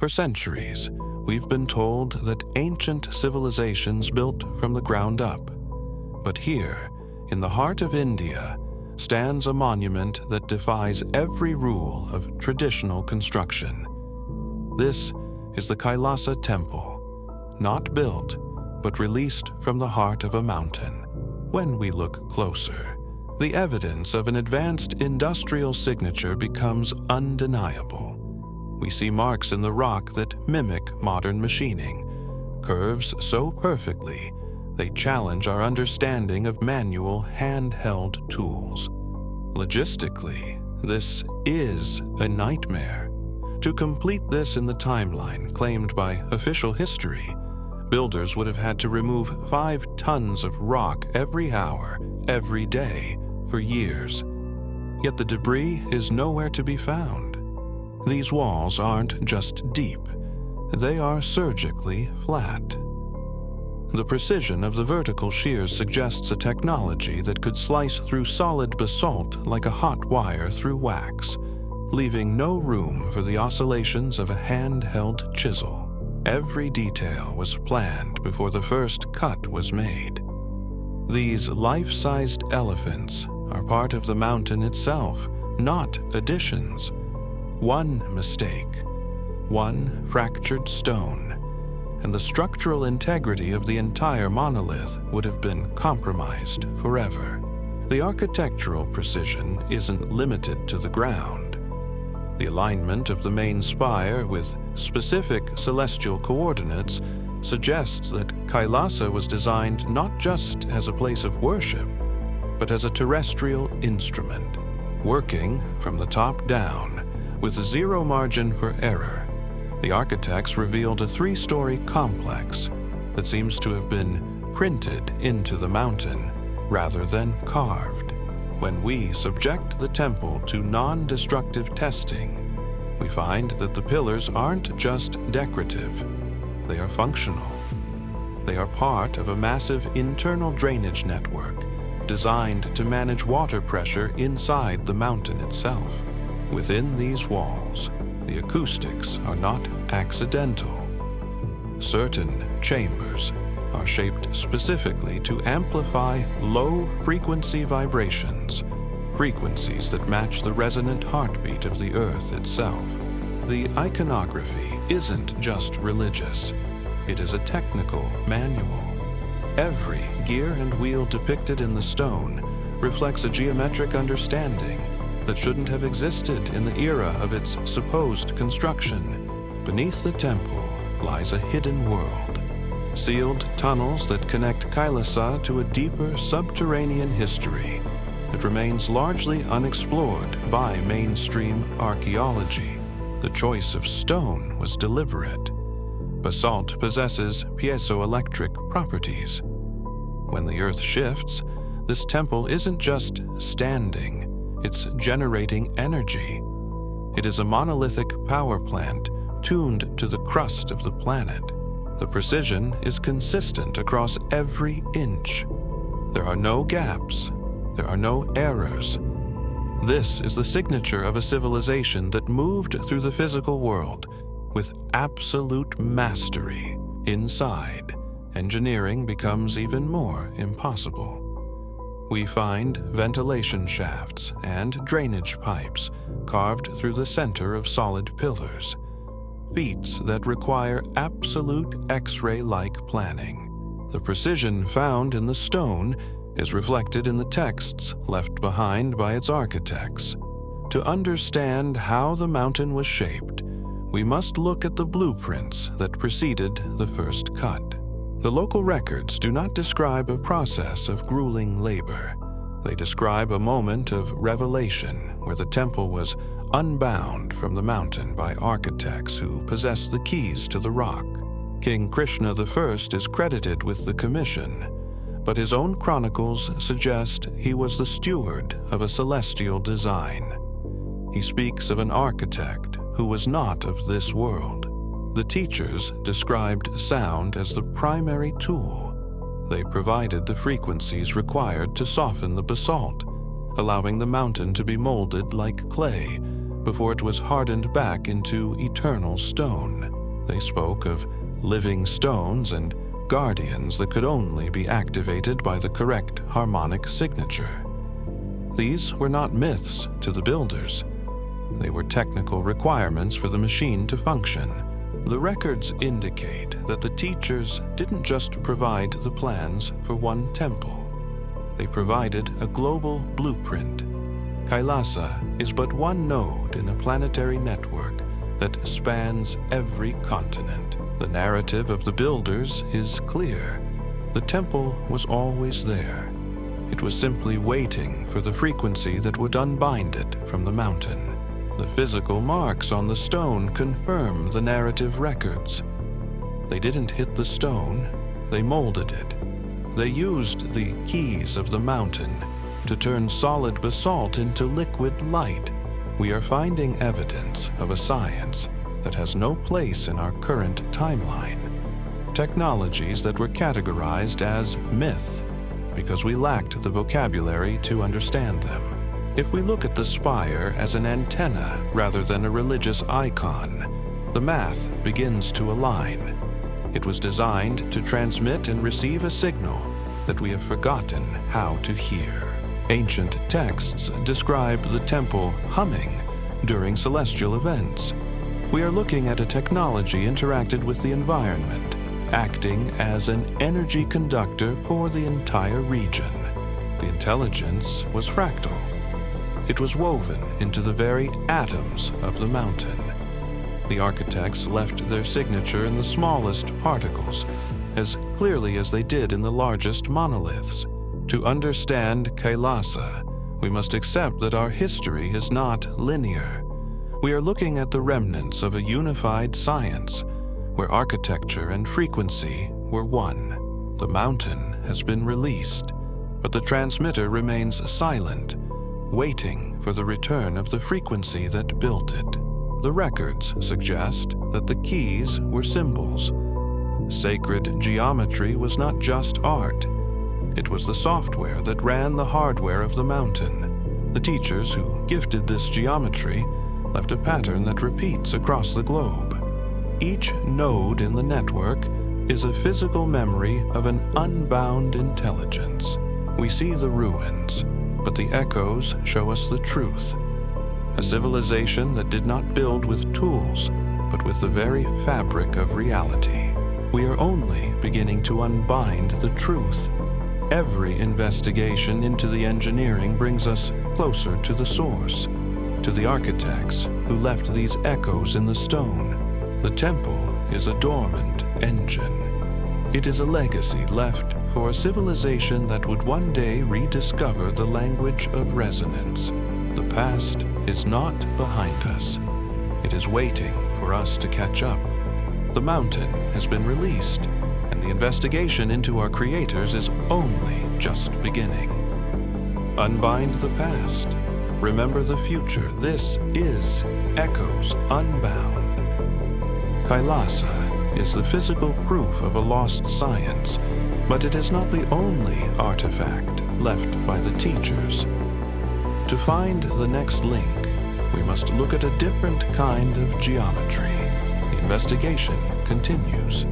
For centuries, we've been told that ancient civilizations built from the ground up. But here, in the heart of India, stands a monument that defies every rule of traditional construction. This is the Kailasa Temple, not built, but released from the heart of a mountain. When we look closer, the evidence of an advanced industrial signature becomes undeniable. We see marks in the rock that mimic modern machining, curves so perfectly they challenge our understanding of manual handheld tools. Logistically, this is a nightmare. To complete this in the timeline claimed by official history, builders would have had to remove 5 tons of rock every hour, every day, for years. Yet the debris is nowhere to be found. These walls aren't just deep, they are surgically flat. The precision of the vertical shears suggests a technology that could slice through solid basalt like a hot wire through wax, leaving no room for the oscillations of a handheld chisel. Every detail was planned before the first cut was made. These life-sized elephants are part of the mountain itself, not additions. One mistake, one fractured stone, and the structural integrity of the entire monolith would have been compromised forever. The architectural precision isn't limited to the ground. The alignment of the main spire with specific celestial coordinates suggests that Kailasa was designed not just as a place of worship, but as a terrestrial instrument, working from the top down with zero margin for error. The architects revealed a 3-story complex that seems to have been printed into the mountain rather than carved. When we subject the temple to non-destructive testing, we find that the pillars aren't just decorative, they are functional. They are part of a massive internal drainage network designed to manage water pressure inside the mountain itself. Within these walls, the acoustics are not accidental. Certain chambers are shaped specifically to amplify low-frequency vibrations, frequencies that match the resonant heartbeat of the earth itself. The iconography isn't just religious, it is a technical manual. Every gear and wheel depicted in the stone reflects a geometric understanding that shouldn't have existed in the era of its supposed construction. Beneath the temple lies a hidden world, sealed tunnels that connect Kailasa to a deeper subterranean history that remains largely unexplored by mainstream archaeology. The choice of stone was deliberate. Basalt possesses piezoelectric properties. When the earth shifts, this temple isn't just standing, it's generating energy. It is a monolithic power plant tuned to the crust of the planet. The precision is consistent across every inch. There are no gaps. There are no errors. This is the signature of a civilization that moved through the physical world with absolute mastery. Inside, engineering becomes even more impossible. We find ventilation shafts and drainage pipes carved through the center of solid pillars, feats that require absolute X-ray-like planning. The precision found in the stone is reflected in the texts left behind by its architects. To understand how the mountain was shaped, we must look at the blueprints that preceded the first cut. The local records do not describe a process of grueling labor. They describe a moment of revelation where the temple was unbound from the mountain by architects who possessed the keys to the rock. King Krishna I is credited with the commission, but his own chronicles suggest he was the steward of a celestial design. He speaks of an architect who was not of this world. The teachers described sound as the primary tool. They provided the frequencies required to soften the basalt, allowing the mountain to be molded like clay before it was hardened back into eternal stone. They spoke of living stones and guardians that could only be activated by the correct harmonic signature. These were not myths to the builders. They were technical requirements for the machine to function. The records indicate that the teachers didn't just provide the plans for one temple. They provided a global blueprint. Kailasa is but one node in a planetary network that spans every continent. The narrative of the builders is clear. The temple was always there. It was simply waiting for the frequency that would unbind it from the mountain. The physical marks on the stone confirm the narrative records. They didn't hit the stone, they molded it. They used the keys of the mountain to turn solid basalt into liquid light. We are finding evidence of a science that has no place in our current timeline. Technologies that were categorized as myth because we lacked the vocabulary to understand them. If we look at the spire as an antenna rather than a religious icon, the math begins to align. It was designed to transmit and receive a signal that we have forgotten how to hear. Ancient texts describe the temple humming during celestial events. We are looking at a technology interacted with the environment, acting as an energy conductor for the entire region. The intelligence was fractal. It was woven into the very atoms of the mountain. The architects left their signature in the smallest particles, as clearly as they did in the largest monoliths. To understand Kailasa, we must accept that our history is not linear. We are looking at the remnants of a unified science, where architecture and frequency were one. The mountain has been released, but the transmitter remains silent, waiting for the return of the frequency that built it. The records suggest that the keys were symbols. Sacred geometry was not just art. It was the software that ran the hardware of the mountain. The teachers who gifted this geometry left a pattern that repeats across the globe. Each node in the network is a physical memory of an unbound intelligence. We see the ruins, but the echoes show us the truth. A civilization that did not build with tools, but with the very fabric of reality. We are only beginning to unbind the truth. Every investigation into the engineering brings us closer to the source, to the architects who left these echoes in the stone. The temple is a dormant engine. It is a legacy left for a civilization that would one day rediscover the language of resonance. The past is not behind us. It is waiting for us to catch up. The mountain has been released, and the investigation into our creators is only just beginning. Unbind the past. Remember the future. This is Echoes Unbound. Kailasa is the physical proof of a lost science, but it is not the only artifact left by the teachers. To find the next link, we must look at a different kind of geometry. The investigation continues.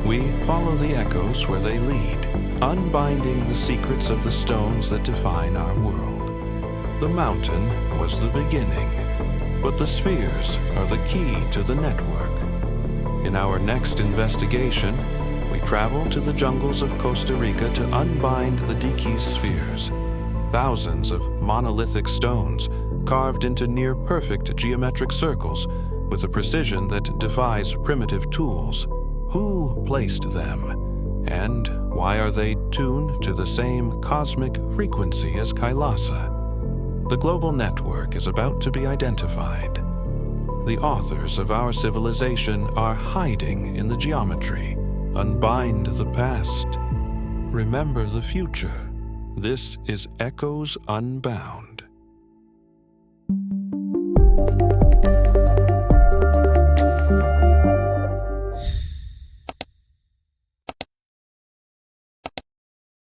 We follow the echoes where they lead, unbinding the secrets of the stones that define our world. The mountain was the beginning, but the spheres are the key to the network. In our next investigation, we travel to the jungles of Costa Rica to unbind the Diquis Spheres, thousands of monolithic stones carved into near-perfect geometric circles with a precision that defies primitive tools. Who placed them? And why are they tuned to the same cosmic frequency as Kailasa? The global network is about to be identified. The authors of our civilization are hiding in the geometry. Unbind the past. Remember the future. This is Echoes Unbound.